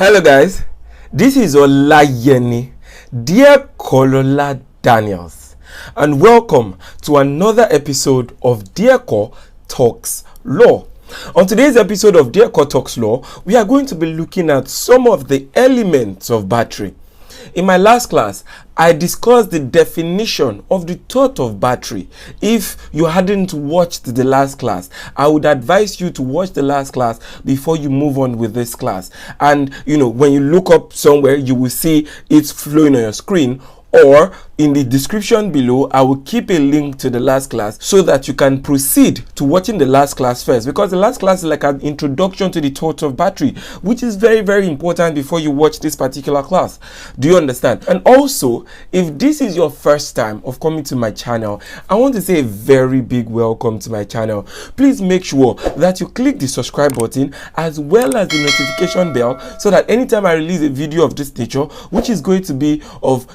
Hello guys, this is Olayeni, dear Kolola Daniels, and welcome to another episode of Dear Ko Talks Law. On today's episode of Dear Ko Talks Law, we are going to be looking at some of the elements of battery. In my last class, I discussed the definition of the thought of battery. If you hadn't watched the last class, I would advise you to watch the last class before you move on with this class. And when you look up somewhere, you will see it's flowing on your screen, or in the description below, I will keep a link to the last class so that you can proceed to watching the last class first, because the last class is like an introduction to the thought of battery, which is very, very important before you watch this particular class. Do you understand? And also, if this is your first time of coming to my channel, I want to say a very big welcome to my channel. Please make sure that you click the subscribe button as well as the notification bell, so that anytime I release a video of this nature, which is going to be of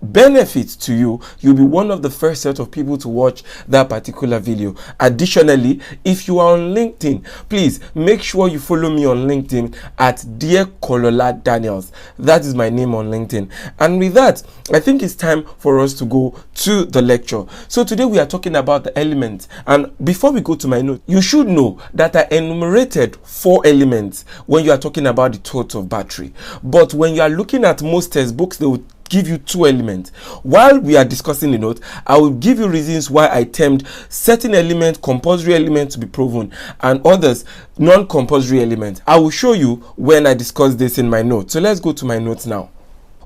benefits to you, you'll be one of the first set of people to watch that particular video. Additionally, if you are on LinkedIn, please make sure you follow me on LinkedIn at Dear Kolola Daniels. That is my name on LinkedIn. And with that, I think it's time for us to go to the lecture. So today we are talking about the elements, and before we go to my note, you should know that I enumerated 4 elements when you are talking about the thought of battery. But when you are looking at most textbooks, they will give you 2 elements. While we are discussing the note, I will give you reasons why I termed certain elements compulsory elements to be proven and others non-compulsory elements. I will show you when I discuss this in my notes. So let's go to my notes now.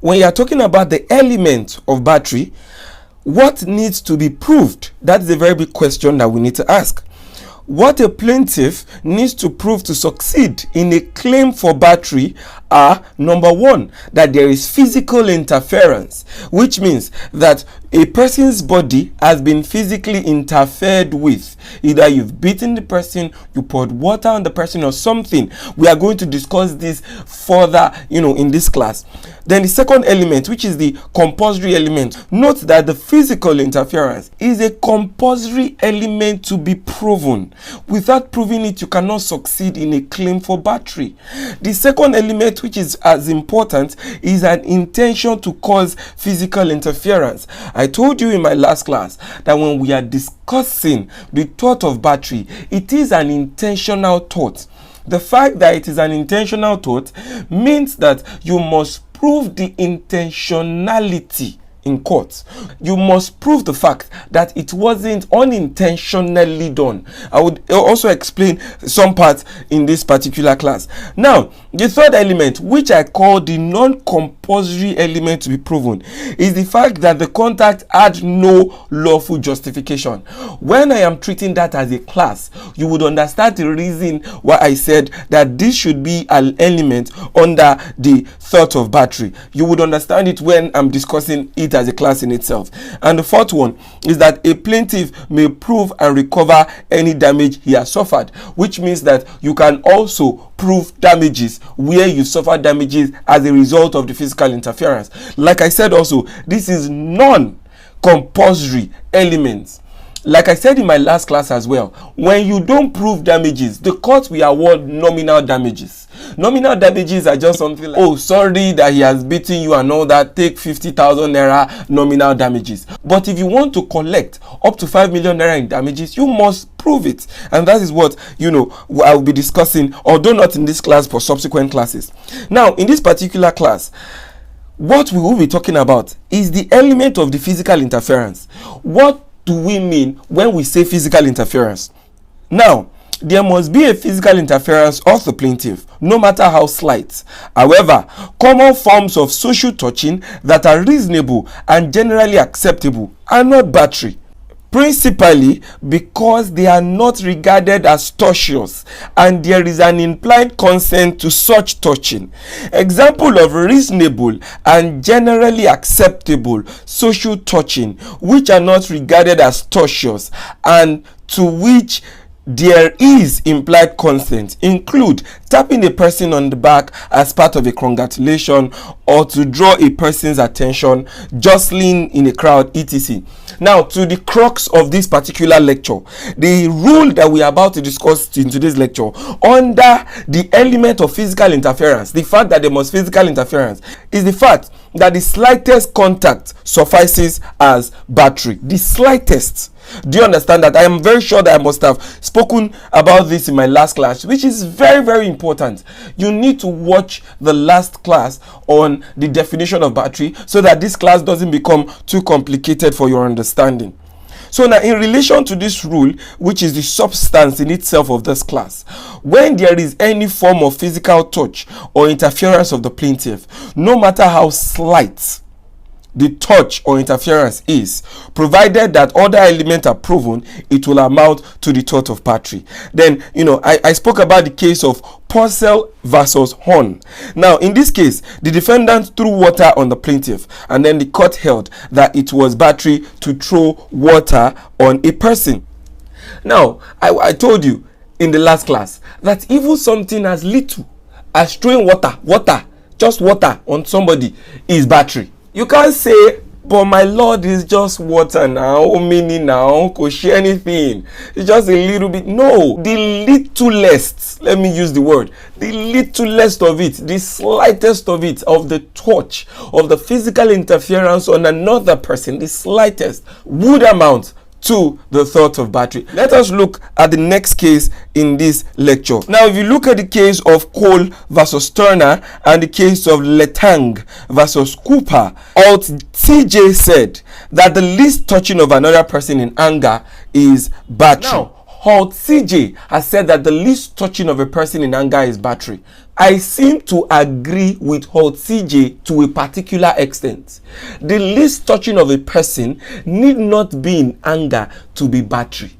When you are talking about the element of battery, what needs to be proved? That is a very big question that we need to ask. What a plaintiff needs to prove to succeed in a claim for battery are, number 1, that there is physical interference, which means that a person's body has been physically interfered with. Either you've beaten the person, you poured water on the person, or something. We are going to discuss this further, in this class. Then the second element, which is the compulsory element. Note that the physical interference is a compulsory element to be proven. Without proving it, you cannot succeed in a claim for battery. The second element, which is as important, is an intention to cause physical interference. I told you in my last class that when we are discussing the thought of battery, it is an intentional thought. The fact that it is an intentional thought means that you must prove the intentionality in court. You must prove the fact that it wasn't unintentionally done. I would also explain some parts in this particular class. Now, the third element, which I call the non-compulsory element to be proven, is the fact that the contact had no lawful justification. When I am treating that as a class, you would understand the reason why I said that this should be an element under the thought of battery. You would understand it when I'm discussing it as a class in itself. And the fourth one is that a plaintiff may prove and recover any damage he has suffered, which means that you can also prove damages where you suffer damages as a result of the physical interference. Like I said also, this is non-compulsory elements. Like I said in my last class as well, when you don't prove damages, the court will award nominal damages. Nominal damages are just something like, oh, sorry that he has beaten you and all that, take 50,000 naira nominal damages. But if you want to collect up to 5 million naira in damages, you must prove it. And that is what, I will be discussing, although not in this class, for subsequent classes. Now, in this particular class, what we will be talking about is the element of the physical interference. What do we mean when we say physical interference? Now, there must be a physical interference of the plaintiff, no matter how slight. However, common forms of social touching that are reasonable and generally acceptable are not battery, principally because they are not regarded as tortious and there is an implied consent to such touching. Example of reasonable and generally acceptable social touching which are not regarded as tortious and to which there is implied consent include tapping a person on the back as part of a congratulation, or to draw a person's attention, jostling in a crowd, etc. Now, to the crux of this particular lecture, the rule that we are about to discuss in today's lecture, under the element of physical interference, the fact that there must physical interference, is the fact that the slightest contact suffices as battery. The slightest. Do you understand that? I am very sure that I must have spoken about this in my last class, which is very, very important. You need to watch the last class on the definition of battery so that this class doesn't become too complicated for your understanding. So now, in relation to this rule, which is the substance in itself of this class, when there is any form of physical touch or interference of the plaintiff, no matter how slight the touch or interference is, provided that other elements are proven, it will amount to the tort of battery. Then, I spoke about the case of PURSELL versus Horn. Now, in this case, the defendant threw water on the plaintiff, and then the court held that it was battery to throw water on a person. Now, I told you in the last class that even something as little as throwing just water on somebody is battery. You can't say, but my Lord, is just water now, meaning now, could share anything. It's just a little bit. No, the littlest, let me use the word, the littlest of it, the slightest of it, of the touch, of the physical interference on another person, the slightest, would amount to the thought of battery. Let us look at the next case in this lecture. Now, if you look at the case of Cole versus Turner and the case of LETANG versus Cooper, Alt CJ said that the least touching of another person in anger is battery. Now, Alt CJ has said that the least touching of a person in anger is battery. I seem to agree with Alt CJ to a particular extent. The least touching of a person need not be in anger to be battery.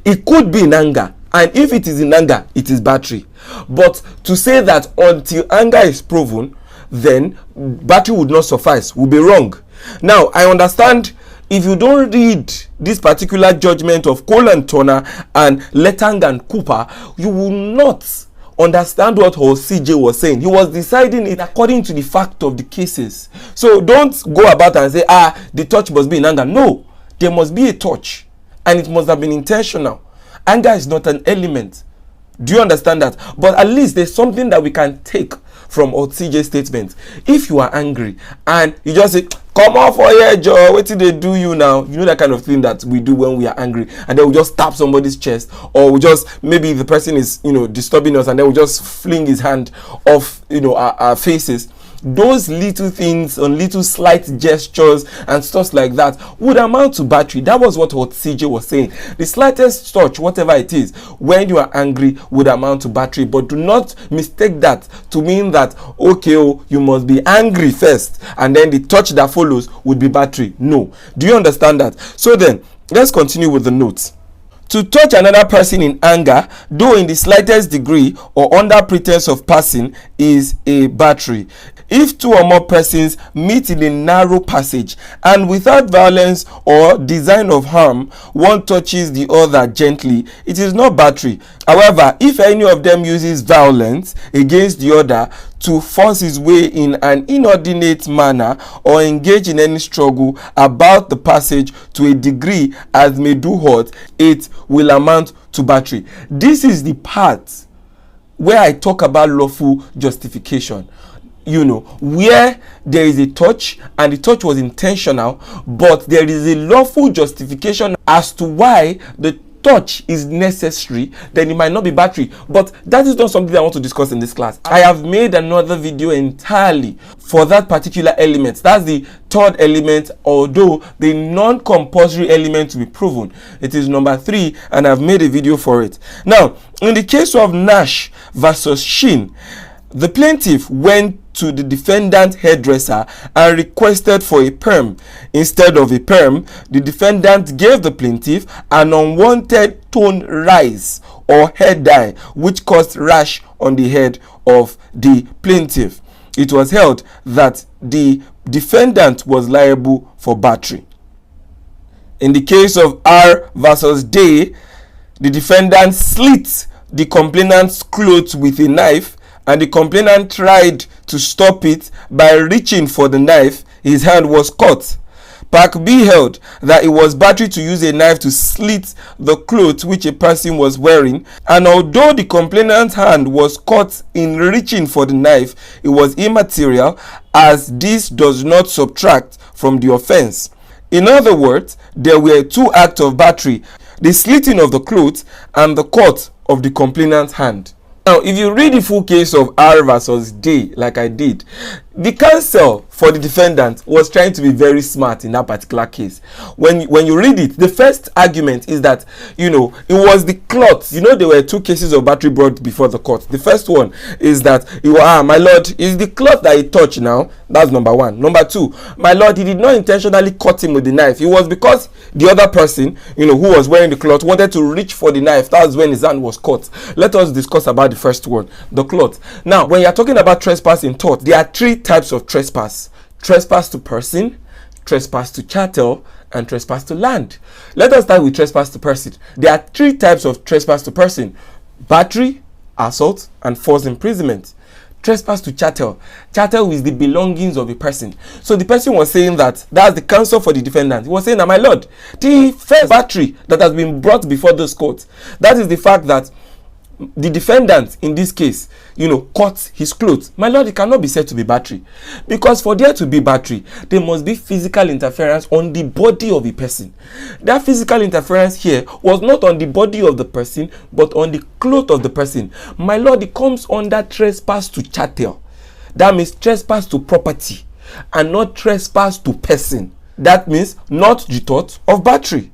It could be in anger, and if it is in anger, it is battery. But to say that until anger is proven, then battery would not suffice, would be wrong. Now, I understand if you don't read this particular judgment of Cole and Turner and LETANG and Cooper, you will not understand what CJ was saying. He was deciding it according to the fact of the cases. So don't go about and say, the touch must be in anger. No, there must be a touch, and it must have been intentional. Anger is not an element. Do you understand that? But at least there's something that we can take from CJ's statement. If you are angry and you just say, come on for here, Joe, what did they do you now? You know that kind of thing that we do when we are angry, and then we just tap somebody's chest, or we just, maybe the person is, disturbing us, and then we just fling his hand off, our faces. Those little things and little slight gestures and stuff like that would amount to battery. That was what CJ was saying. The slightest touch, whatever it is, when you are angry, would amount to battery. But do not mistake that to mean that, you must be angry first, and then the touch that follows would be battery. No. Do you understand that? So then, let's continue with the notes. To touch another person in anger, though in the slightest degree or under pretense of passing, is a battery. If two or more persons meet in a narrow passage and without violence or design of harm, one touches the other gently, it is not battery. However, if any of them uses violence against the other to force his way in an inordinate manner or engage in any struggle about the passage to a degree as may do hurt, it will amount to battery. This is the part where I talk about lawful justification. Where there is a touch and the touch was intentional, but there is a lawful justification as to why the touch is necessary, then it might not be battery. But that is not something I want to discuss in this class. I have made another video entirely for that particular element. That's the third element, although the non-compulsory element to be proven, it is number 3, and I've made a video for it. Now, in the case of Nash versus Shin, the plaintiff went to the defendant hairdresser and requested for a perm. Instead of a perm, the defendant gave the plaintiff an unwanted tone rise or hair dye, which caused rash on the head of the plaintiff. It was held that the defendant was liable for battery. In the case of R versus Day, the defendant slit the complainant's clothes with a knife, and the complainant tried to stop it by reaching for the knife, his hand was cut. Part B held that it was battery to use a knife to slit the clothes which a person was wearing, and although the complainant's hand was cut in reaching for the knife, it was immaterial, as this does not subtract from the offense. In other words, there were two acts of battery: the slitting of the clothes and the cut of the complainant's hand. Now, if you read the full case of R versus D, like I did, the counsel for the defendant was trying to be very smart in that particular case. When you read it, the first argument is that, it was the cloth. There were two cases of battery brought before the court. The first one is that, my lord, is the cloth that he touched now. That's number one. Number two, my lord, he did not intentionally cut him with the knife. It was because the other person, who was wearing the cloth, wanted to reach for the knife. That's when his hand was cut. Let us discuss about the first one, the cloth. Now, when you're talking about trespass in tort, there are three types of trespass: trespass to person, trespass to chattel, and trespass to land. Let us start with trespass to person. There are three types of trespass to person: battery, assault, and false imprisonment. Trespass to chattel. Chattel is the belongings of a person. So the person was saying that's the counsel for the defendant. He was saying that, my lord, the first battery that has been brought before this court, that is the fact that the defendant in this case, cut his clothes. My lord, it cannot be said to be battery, because for there to be battery, there must be physical interference on the body of a person. That physical interference here was not on the body of the person, but on the clothes of the person. My lord, it comes under trespass to chattel. That means trespass to property, and not trespass to person. That means not the thought of battery.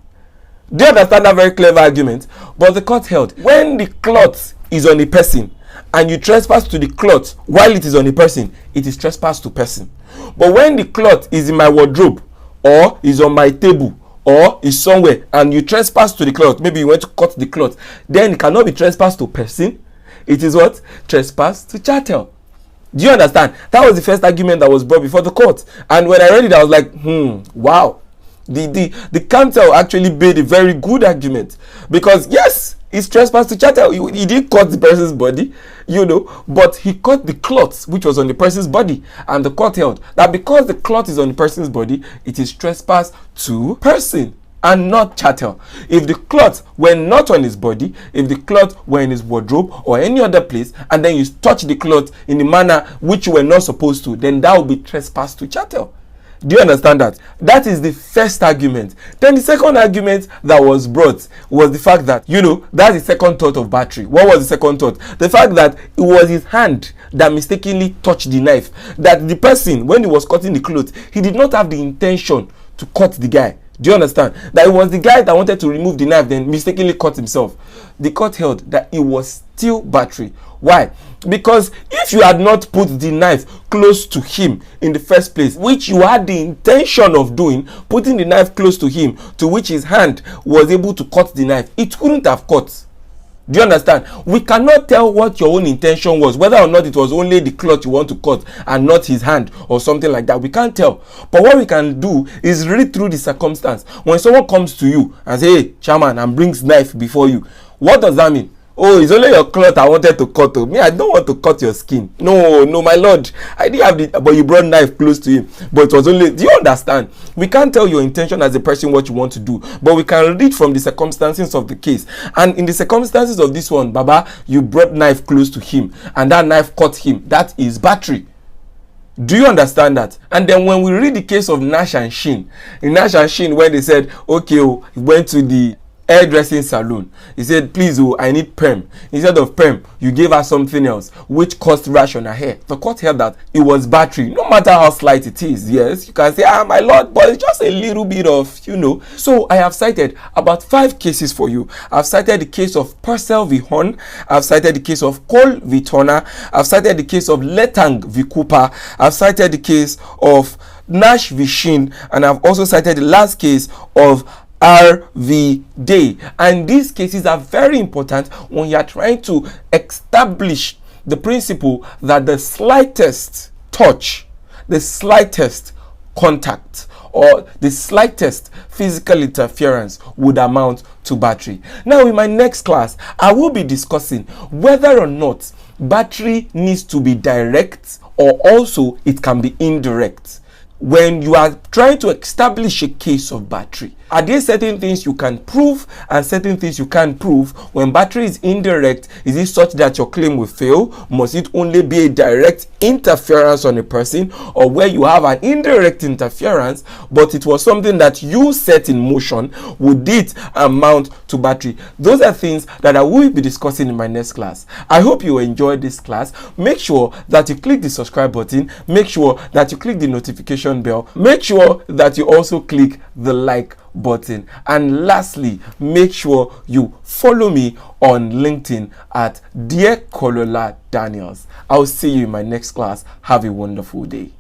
Do you understand that very clever argument? But the court held, when the cloth is on a person and you trespass to the cloth while it is on a person, it is trespass to person. But when the cloth is in my wardrobe, or is on my table, or is somewhere, and you trespass to the cloth, maybe you went to cut the cloth, then it cannot be trespass to person. It is what? Trespass to chattel. Do you understand? That was the first argument that was brought before the court. And when I read it, I was like, wow. The counsel actually made a very good argument, because yes, it's trespass to chattel. He didn't cut the person's body, but he cut the cloth which was on the person's body, and the court held that because the cloth is on the person's body, it is trespass to person and not chattel. If the cloth were not on his body, if the cloth were in his wardrobe or any other place, and then you touch the cloth in the manner which you were not supposed to, then that would be trespass to chattel. Do you understand that? That is the first argument. Then the second argument that was brought was the fact that, that's the second thought of battery. What was the second thought? The fact that it was his hand that mistakenly touched the knife. That the person, when he was cutting the clothes, he did not have the intention to cut the guy. Do you understand? That it was the guy that wanted to remove the knife, then mistakenly cut himself. The court held that it was still battery. Why? Because if you had not put the knife close to him in the first place, which you had the intention of doing, putting the knife close to him, to which his hand was able to cut the knife, it couldn't have cut. Do you understand? We cannot tell what your own intention was, whether or not it was only the cloth you want to cut and not his hand or something like that. We can't tell. But what we can do is read through the circumstance. When someone comes to you and says, hey, chairman, and brings knife before you, what does that mean? Oh, it's only your cloth I wanted to cut. Me, I don't want to cut your skin. No, my lord. I didn't have the, but you brought knife close to him. But it was only, do you understand? We can't tell your intention as a person what you want to do. But we can read from the circumstances of the case. And in the circumstances of this one, Baba, you brought knife close to him. And that knife cut him. That is battery. Do you understand that? And then when we read the case of Nash and Shin, in Nash and Shin, when they said, okay, he went to the hairdressing salon, he said, please, I need perm. Instead of perm, you gave her something else which caused rash on her hair. The court held that it was battery, no matter how slight it is. Yes, you can say, my lord, but it's just a little bit of, So I have cited about 5 cases for you. I've cited the case of PURSELL v. Horn. I've cited the case of Cole v. Turner. I've cited the case of LETANG v. Cooper. I've cited the case of Nash v. Shin. And I've also cited the last case of R.V. Day. And these cases are very important when you are trying to establish the principle that the slightest touch, the slightest contact, or the slightest physical interference would amount to battery. Now, in my next class, I will be discussing whether or not battery needs to be direct or also it can be indirect. When you are trying to establish a case of battery, are there certain things you can prove and certain things you can't prove? When battery is indirect, is it such that your claim will fail? Must it only be a direct interference on a person, or where you have an indirect interference but it was something that you set in motion, would it amount to battery? Those are things that I will be discussing in my next class. I hope you enjoyed this class. Make sure that you click the subscribe button, make sure that you click the notification bell, make sure that you also click the like button, and lastly, make sure you follow me on LinkedIn at Dear Kolola Daniels. I'll see you in my next class. Have a wonderful day.